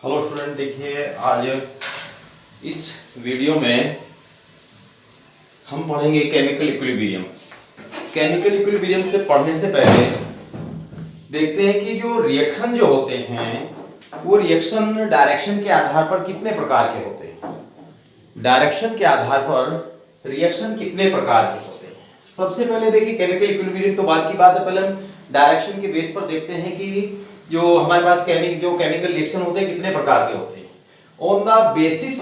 Hello student, देखिए आज इस वीडियो में हम पढ़ेंगे केमिकल इक्विलिब्रियम। केमिकल इक्विलिब्रियम से पढ़ने से पहले देखते हैं कि जो रिएक्शन जो होते हैं वो रिएक्शन डायरेक्शन के आधार पर कितने प्रकार के होते हैं। डायरेक्शन के आधार पर रिएक्शन कितने प्रकार के होते हैं। सबसे पहले देखिए केमिकल इक्विलिब्रियम तो बाद की बात है, पहले हम डायरेक्शन के बेस पर देखते हैं कि जो हमारे पास केमिकल रिएक्शन होते हैं कितने प्रकार के होते हैं। On the basis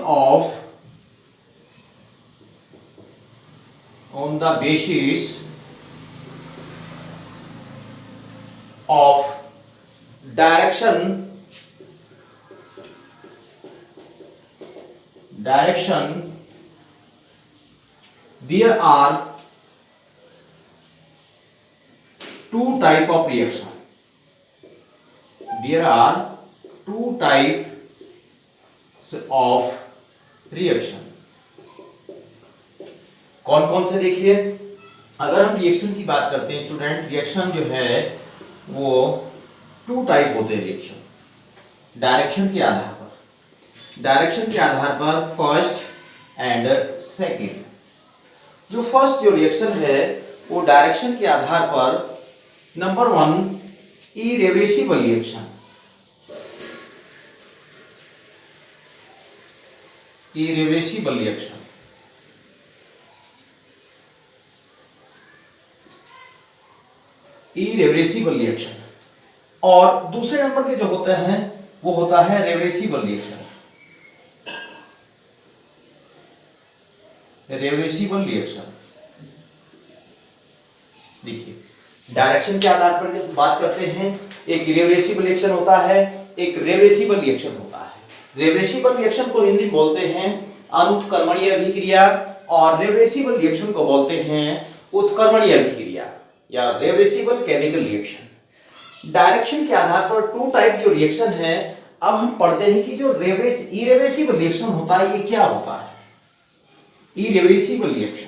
of direction there are two type of reaction. There are two types of reaction. कौन कौन से देखिए, अगर हम रिएक्शन की बात करते हैं स्टूडेंट, रिएक्शन जो है वो टू टाइप होते हैं रिएक्शन डायरेक्शन के आधार पर फर्स्ट एंड सेकंड। जो फर्स्ट जो रिएक्शन है वो डायरेक्शन के आधार पर number 1 irreversible reaction. Irreversible reaction और दूसरे नंबर के जो होते हैं वो होता है रिवर्सिबल रिएक्शन। देखिए डायरेक्शन के आधार पर जब बात करते हैं, एक इरिवर्सिबल रिएक्शन होता है, एक रिवर्सिबल रिएक्शन होता है। रिवर्सिबल रिएक्शन को हिंदी में बोलते हैं अनुत्क्रमणीय अभिक्रिया और रिवर्सिबल रिएक्शन को बोलते हैं उत्क्रमणीय अभिक्रिया या रिवर्सिबल केमिकल रिएक्शन। डायरेक्शन के आधार पर टू टाइप जो रिएक्शन है, अब हम पढ़ते हैं कि जो इरिवर्सिबल रिएक्शन होता है ये क्या होता है। इरिवर्सिबल रिएक्शन,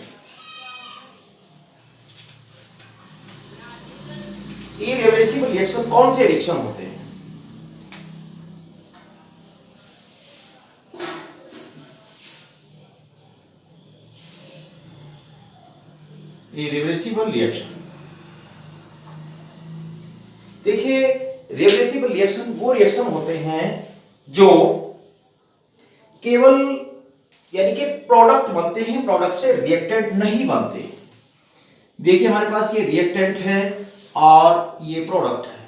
इरिवर्सिबल रिएक्शन कौन से रिएक्शन होते हैं। इरिवर्सिबल रिएक्शन देखिए, रिवर्सिबल रिएक्शन वो रिएक्शन होते हैं जो केवल यानी कि प्रोडक्ट बनते हैं, प्रोडक्ट से रिएक्टेंट नहीं बनते। देखिए हमारे पास ये रिएक्टेंट है और ये प्रोडक्ट है।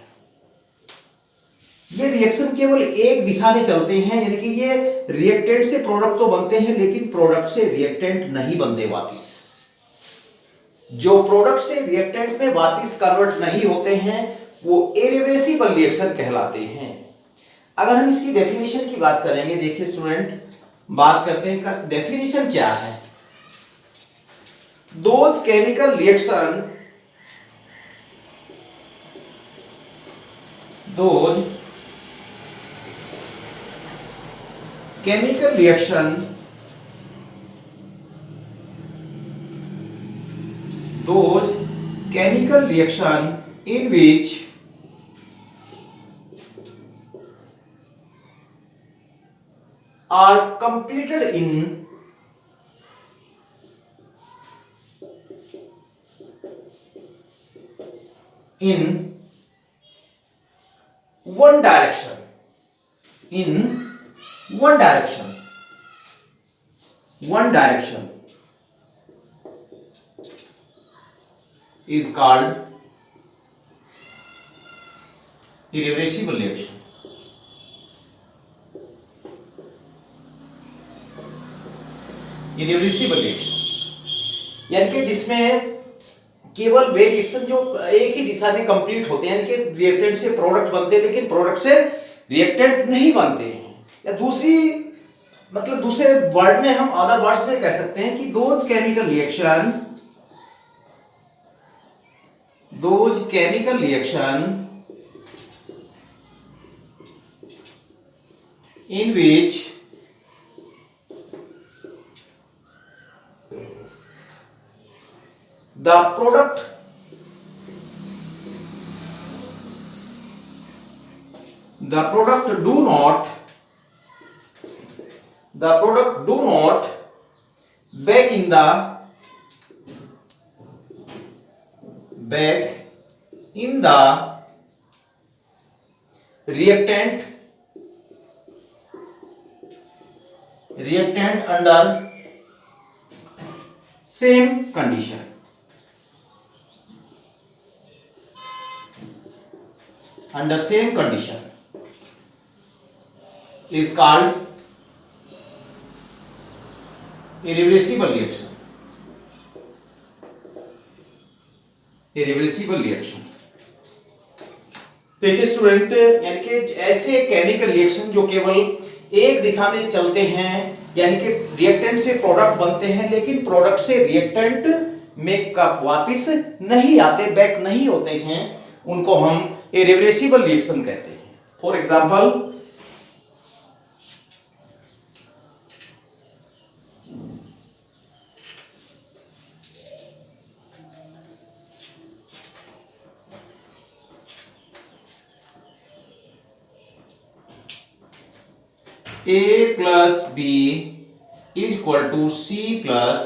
ये रिएक्शन केवल एक दिशा में चलते हैं, यानी कि ये रिएक्टेंट से प्रोडक्ट तो बनते हैं लेकिन प्रोडक्ट से रिएक्टेंट नहीं बनते वापिस। जो प्रोडक्ट से रिएक्टेंट में वापिस कन्वर्ट नहीं होते हैं वो इरिवर्सिबल रिएक्शन कहलाते हैं। अगर हम इसकी डेफिनेशन की बात करेंगे, देखिए स्टूडेंट बात करते हैं का डेफिनेशन क्या है। Those chemical reaction in which are completed in one direction, is called irreversible reaction. Irreversible reaction यानी कि जिसमें केवल वे रिएक्शन जो एक ही दिशा में कंप्लीट होते हैं, यानी कि रिएक्टेंट से प्रोडक्ट बनते हैं लेकिन प्रोडक्ट से रिएक्टेंट नहीं बनते हैं। या दूसरे वर्ड में हम अदर वर्ड्स में कह सकते हैं कि those chemical reaction in which the product do not the product do not back in the reactant under same condition. Under same condition is called irreversible reaction. irreversible reaction. देखिए student, यानी कि ऐसे chemical reaction जो केवल एक दिशा में चलते हैं, यानी कि रिएक्टेंट से प्रोडक्ट बनते हैं लेकिन प्रोडक्ट से रिएक्टेंट में कब वापस नहीं आते, बैक नहीं होते हैं, उनको हम इरिवर्सिबल रिएक्शन कहते हैं. For example A plus B is equal to C plus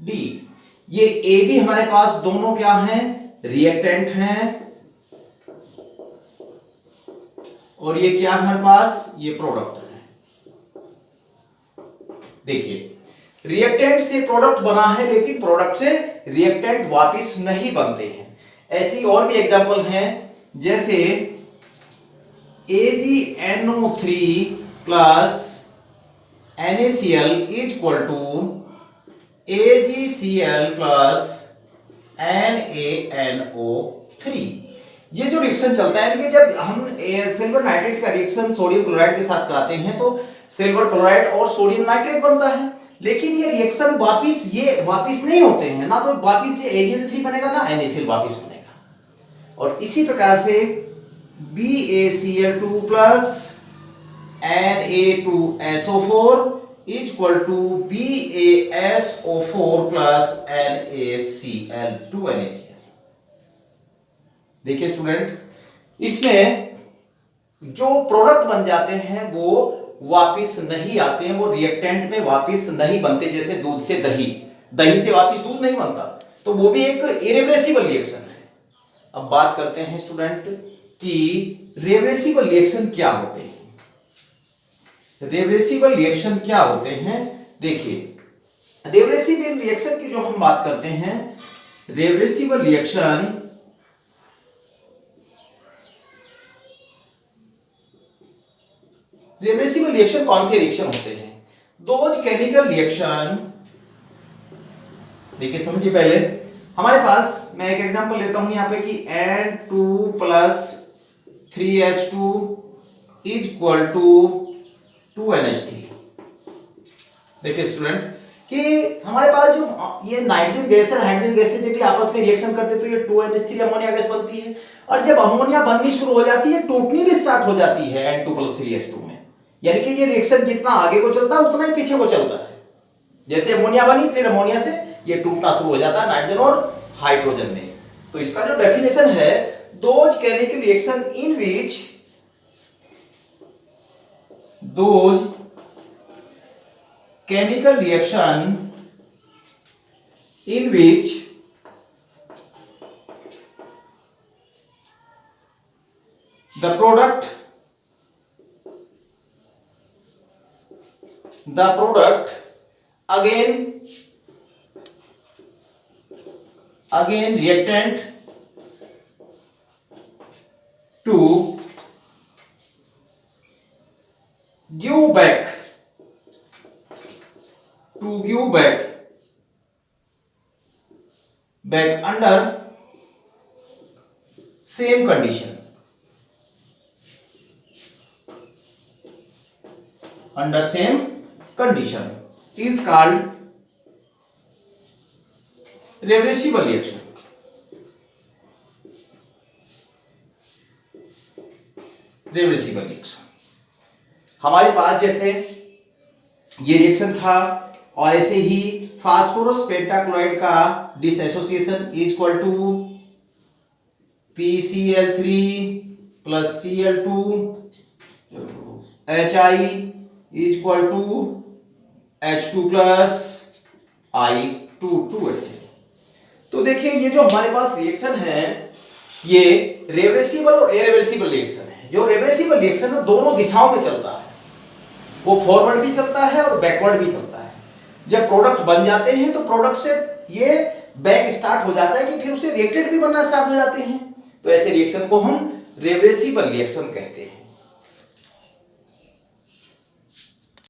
D. ये ए बी हमारे पास दोनों क्या हैं, रिएक्टेंट हैं, और ये क्या हमारे पास, ये प्रोडक्ट है. देखिए रिएक्टेंट से प्रोडक्ट बना है लेकिन प्रोडक्ट से रिएक्टेंट वापस नहीं बनते हैं. ऐसी और भी एग्जांपल हैं, जैसे AgNO3 plus NaCl is equal to AgCl plus NaNO3. ये जो रिएक्शन चलता है, इनके जब हम सिल्वर नाइट्रेट का रिएक्शन सोडियम क्लोराइड के साथ कराते हैं तो सिल्वर क्लोराइड और सोडियम नाइट्रेट बनता है, लेकिन ये रिएक्शन वापिस नहीं होते हैं, ना तो वापिस ये AgN3 बनेगा ना NaCl वापिस बनेगा. और इसी प्रकार से BaCl2 plus Na2SO4 is equal to BaSO4 plus NaCl2NaCl. देखिए स्टूडेंट, इसमें जो प्रोडक्ट बन जाते हैं वो वापिस नहीं आते हैं, वो रिएक्टेंट में वापिस नहीं बनते. जैसे दूध से दही से वापिस दूध नहीं बनता, तो वो भी एक इरिवर्सिबल रिएक्शन है. अब बात करते हैं स्टूडेंट कि रिवर्सिबल रिएक्शन क्या होते हैं. रिवर्सिबल रिएक्शन क्या होते हैं, देखिए रिवर्सिबल रिएक्शन की जो हम बात करते हैं, रिवर्सिबल रिएक्शन कौन से रिएक्शन होते हैं. दोज केमिकल रिएक्शन, देखिए समझिए पहले, हमारे पास मैं एक एग्जांपल लेता हूं यहां पे कि N2 plus 3H2 is equal to 2NH3. देखिए स्टूडेंट कि हमारे पास जो ये नाइट्रोजन गैस और हाइड्रोजन गैस जब भी आपस में रिएक्शन करते तो ये 2NH3 अमोनिया गैस बनती है, और जब अमोनिया बननी शुरू हो जाती है टूटनी भी स्टार्ट हो जाती है N2 प्लस 3H2 में. यानी कि ये रिएक्शन जितना आगे को चलता है उतना ही पीछे को चलता है. जैसे अमोनिया बनी, फिर अमोनिया से ये टूटना शुरू हो जाता है नाइट्रोजन और हाइड्रोजन में. तो इसका जो डेफिनेशन है, those chemical reaction in which those chemical reaction in which the product again reactant to give back under same condition, is called reversible reaction. Reversible reaction हमारे पास जैसे ये रिएक्शन था, और ऐसे ही फास्फोरस पेंटाक्लोराइड का dissociation is equal to PCl3 plus Cl2 Hi is equal to H2 plus I2 तो देखिए ये जो हमारे पास रिएक्शन है ये रिवर्सिबल और इरिवर्सिबल रिएक्शन है। जो रिवर्सिबल रिएक्शन है दोनों दिशाओं में चलता है, वो फॉरवर्ड भी चलता है और बैकवर्ड भी चलता है। जब प्रोडक्ट बन जाते हैं तो प्रोडक्ट से ये बैक स्टार्ट हो जाता है कि फिर उसे रिएक्टेड भी बनना स्टार्ट हो जाते हैं, तो ऐसे रिएक्शन को हम रिवर्सिबल रिएक्शन कहते हैं।